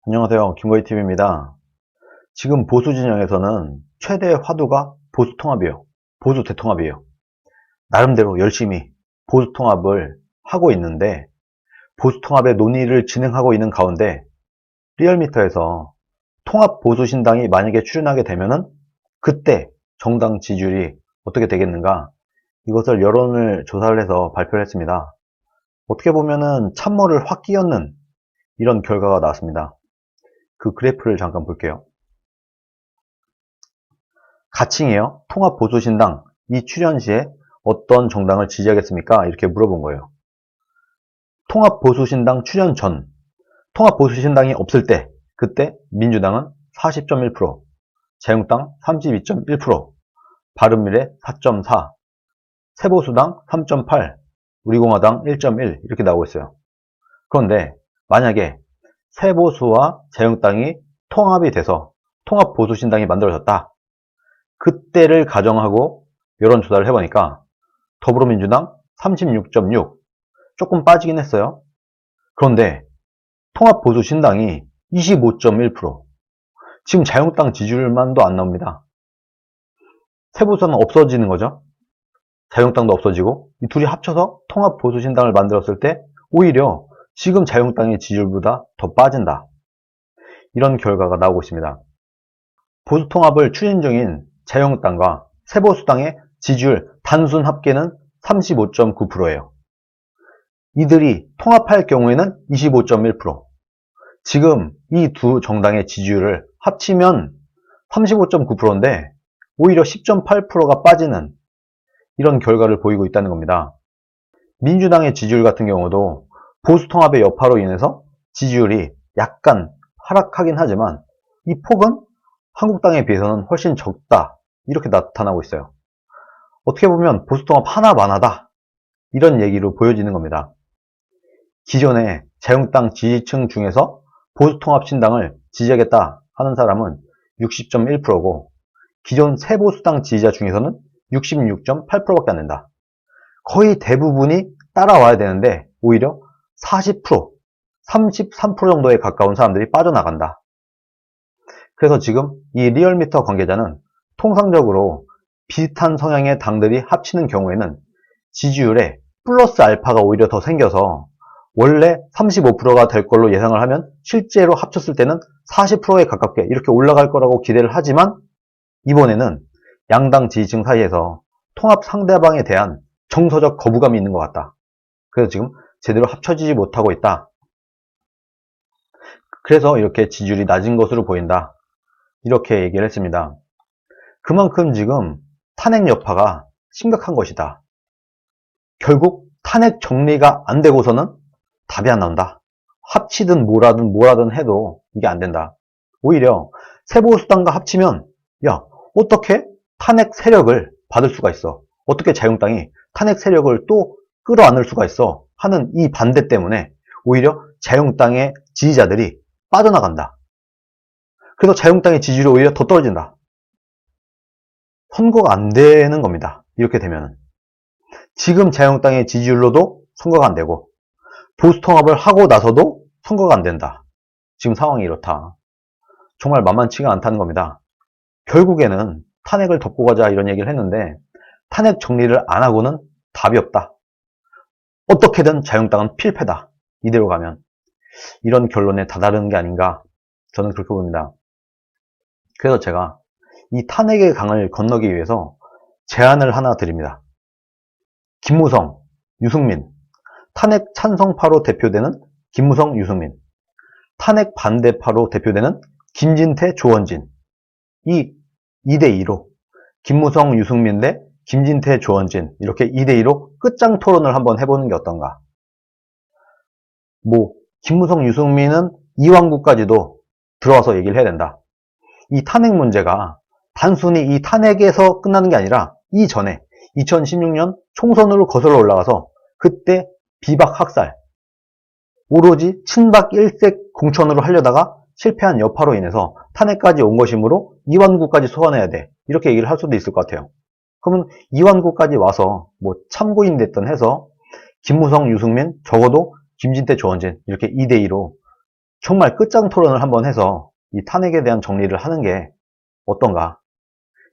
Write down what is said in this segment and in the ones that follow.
안녕하세요. 김거희TV입니다. 지금 보수 진영에서는 최대의 화두가 보수 통합이에요. 보수 대통합이에요. 나름대로 열심히 보수 통합을 하고 있는데, 보수 통합의 논의를 진행하고 있는 가운데 리얼미터에서 통합 보수 신당이 만약에 출연하게 되면은 그때 정당 지지율이 어떻게 되겠는가, 이것을 여론을 조사를 해서 발표를 했습니다. 어떻게 보면은 참모를 확 끼얹는 이런 결과가 나왔습니다. 그 그래프를 잠깐 볼게요. 가칭이에요. 통합보수신당 이 출연 시에 어떤 정당을 지지하겠습니까? 이렇게 물어본 거예요. 통합보수신당 출연 전, 통합보수신당이 없을 때, 그때 민주당은 40.1%, 자유한국당 32.1%, 바른미래 4.4, 새보수당 3.8, 우리공화당 1.1 이렇게 나오고 있어요. 그런데 만약에 새보수와 자유한국당이 통합이 돼서 통합보수신당이 만들어졌다. 그때를 가정하고 여론조사를 해보니까 더불어민주당 36.6, 조금 빠지긴 했어요. 그런데 통합보수신당이 25.1%, 지금 자유한국당 지지율만도 안 나옵니다. 세보수는 없어지는 거죠. 자유한국당도 없어지고 이 둘이 합쳐서 통합보수신당을 만들었을 때 오히려 지금 자유한국당의 지지율보다 더 빠진다. 이런 결과가 나오고 있습니다. 보수통합을 추진 중인 자유한국당과 새보수당의 지지율 단순 합계는 35.9%예요. 이들이 통합할 경우에는 25.1%. 지금 이 두 정당의 지지율을 합치면 35.9%인데 오히려 10.8%가 빠지는 이런 결과를 보이고 있다는 겁니다. 민주당의 지지율 같은 경우도 보수통합의 여파로 인해서 지지율이 약간 하락하긴 하지만 이 폭은 한국당에 비해서는 훨씬 적다, 이렇게 나타나고 있어요. 어떻게 보면 보수통합 하나만하다, 이런 얘기로 보여지는 겁니다. 기존에 자유한국당 지지층 중에서 보수통합신당을 지지하겠다 하는 사람은 60.1%고 기존 새보수당 지지자 중에서는 66.8%밖에 안 된다. 거의 대부분이 따라와야 되는데 오히려 40%, 33% 정도에 가까운 사람들이 빠져나간다. 그래서 지금 이 리얼미터 관계자는 통상적으로 비슷한 성향의 당들이 합치는 경우에는 지지율에 플러스 알파가 오히려 더 생겨서 원래 35%가 될 걸로 예상을 하면 실제로 합쳤을 때는 40%에 가깝게 이렇게 올라갈 거라고 기대를 하지만 이번에는 양당 지지층 사이에서 통합 상대방에 대한 정서적 거부감이 있는 것 같다. 그래서 지금 제대로 합쳐지지 못하고 있다. 그래서 이렇게 지지율이 낮은 것으로 보인다. 이렇게 얘기를 했습니다. 그만큼 지금 탄핵 여파가 심각한 것이다. 결국 탄핵 정리가 안 되고서는 답이 안 나온다. 합치든 뭐라든 해도 이게 안 된다. 오히려 새보수당과 합치면 야, 어떻게 탄핵 세력을 받을 수가 있어? 어떻게 자유한국당이 탄핵 세력을 또 끌어안을 수가 있어? 하는 이 반대 때문에 오히려 자유한국당의 지지자들이 빠져나간다. 그래서 자유한국당의 지지율이 오히려 더 떨어진다. 선거가 안 되는 겁니다. 이렇게 되면 지금 자유한국당의 지지율로도 선거가 안 되고 보수통합을 하고 나서도 선거가 안 된다. 지금 상황이 이렇다. 정말 만만치가 않다는 겁니다. 결국에는 탄핵을 덮고 가자 이런 얘기를 했는데 탄핵 정리를 안 하고는 답이 없다. 어떻게든 자유한국당은 필패다. 이대로 가면 이런 결론에 다다르는 게 아닌가, 저는 그렇게 봅니다. 그래서 제가 이 탄핵의 강을 건너기 위해서 제안을 하나 드립니다. 김무성, 유승민, 탄핵 찬성파로 대표되는 김무성, 유승민, 탄핵 반대파로 대표되는 김진태, 조원진, 이 2대2로 김무성, 유승민 대 김진태, 조원진 이렇게 2대2로 끝장 토론을 한번 해보는 게 어떤가. 김무성, 유승민은 이완구까지도 들어와서 얘기를 해야 된다. 이 탄핵 문제가 단순히 이 탄핵에서 끝나는 게 아니라 이전에 2016년 총선으로 거슬러 올라가서 그때 비박 학살, 오로지 친박 일색 공천으로 하려다가 실패한 여파로 인해서 탄핵까지 온 것이므로 이완구까지 소환해야 돼. 이렇게 얘기를 할 수도 있을 것 같아요. 그러면 이완구까지 와서 참고인 됐든 해서 김무성, 유승민, 적어도 김진태, 조원진 이렇게 2대2로 정말 끝장 토론을 한번 해서 이 탄핵에 대한 정리를 하는 게 어떤가,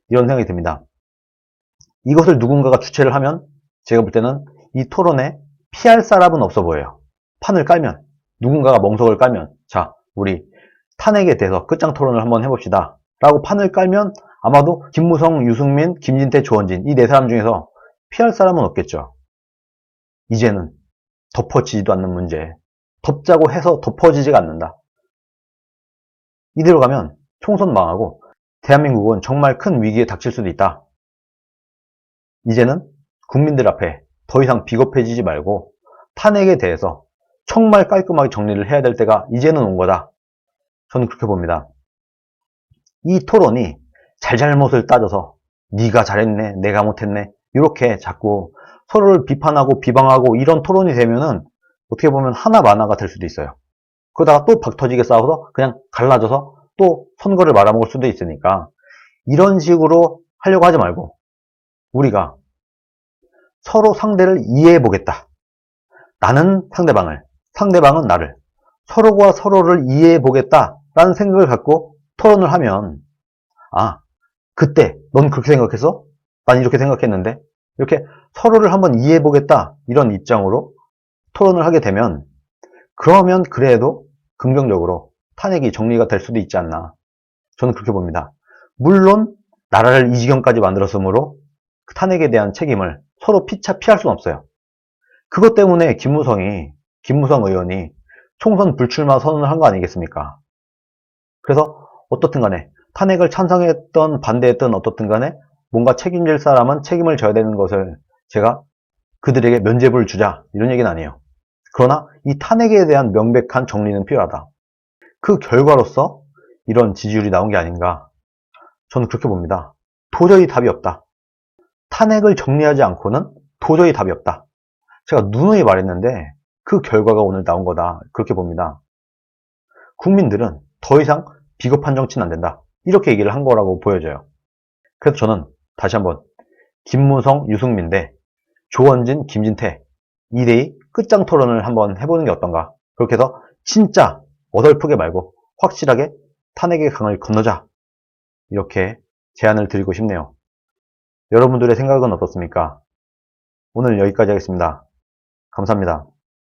이런 생각이 듭니다. 이것을 누군가가 주최를 하면 제가 볼 때는 이 토론에 피할 사람은 없어 보여요. 판을 깔면, 누군가가 멍석을 깔면, 자, 우리 탄핵에 대해서 끝장 토론을 한번 해봅시다 라고 판을 깔면 아마도 김무성, 유승민, 김진태, 조원진 이 네 사람 중에서 피할 사람은 없겠죠. 이제는 덮어지지도 않는 문제, 덮자고 해서 덮어지지가 않는다. 이대로 가면 총선 망하고 대한민국은 정말 큰 위기에 닥칠 수도 있다. 이제는 국민들 앞에 더 이상 비겁해지지 말고 탄핵에 대해서 정말 깔끔하게 정리를 해야 될 때가 이제는 온 거다. 저는 그렇게 봅니다. 이 토론이 잘잘못을 따져서 네가 잘했네, 내가 못했네 이렇게 자꾸 서로를 비판하고 비방하고 이런 토론이 되면은 어떻게 보면 하나만화가 될 수도 있어요. 그러다가 또 박터지게 싸워서 그냥 갈라져서 또 선거를 말아먹을 수도 있으니까 이런 식으로 하려고 하지 말고 우리가 서로 상대를 이해해 보겠다. 나는 상대방을, 상대방은 나를, 서로가 서로를 이해해 보겠다라는 생각을 갖고 토론을 하면, 아, 그때 넌 그렇게 생각했어? 난 이렇게 생각했는데, 이렇게 서로를 한번 이해해 보겠다 이런 입장으로 토론을 하게 되면, 그러면 그래도 긍정적으로 탄핵이 정리가 될 수도 있지 않나, 저는 그렇게 봅니다. 물론 나라를 이 지경까지 만들었으므로 그 탄핵에 대한 책임을 서로 피할 수는 없어요. 그것 때문에 김무성 의원이 총선 불출마 선언을 한 거 아니겠습니까? 그래서 어떻든 간에 탄핵을 찬성했던 반대했던 어떻든 간에 뭔가 책임질 사람은 책임을 져야 되는 것을 제가 그들에게 면죄부를 주자 이런 얘기는 아니에요. 그러나 이 탄핵에 대한 명백한 정리는 필요하다. 그 결과로서 이런 지지율이 나온 게 아닌가, 저는 그렇게 봅니다. 도저히 답이 없다. 탄핵을 정리하지 않고는 도저히 답이 없다. 제가 누누이 말했는데 그 결과가 오늘 나온 거다, 그렇게 봅니다. 국민들은 더 이상 비겁한 정치는 안 된다, 이렇게 얘기를 한 거라고 보여져요. 그래서 저는 다시 한번 김무성, 유승민 대 조원진, 김진태 2대2 끝장 토론을 한번 해보는 게 어떤가. 그렇게 해서 진짜 어설프게 말고 확실하게 탄핵의 강을 건너자, 이렇게 제안을 드리고 싶네요. 여러분들의 생각은 어떻습니까? 오늘 여기까지 하겠습니다. 감사합니다.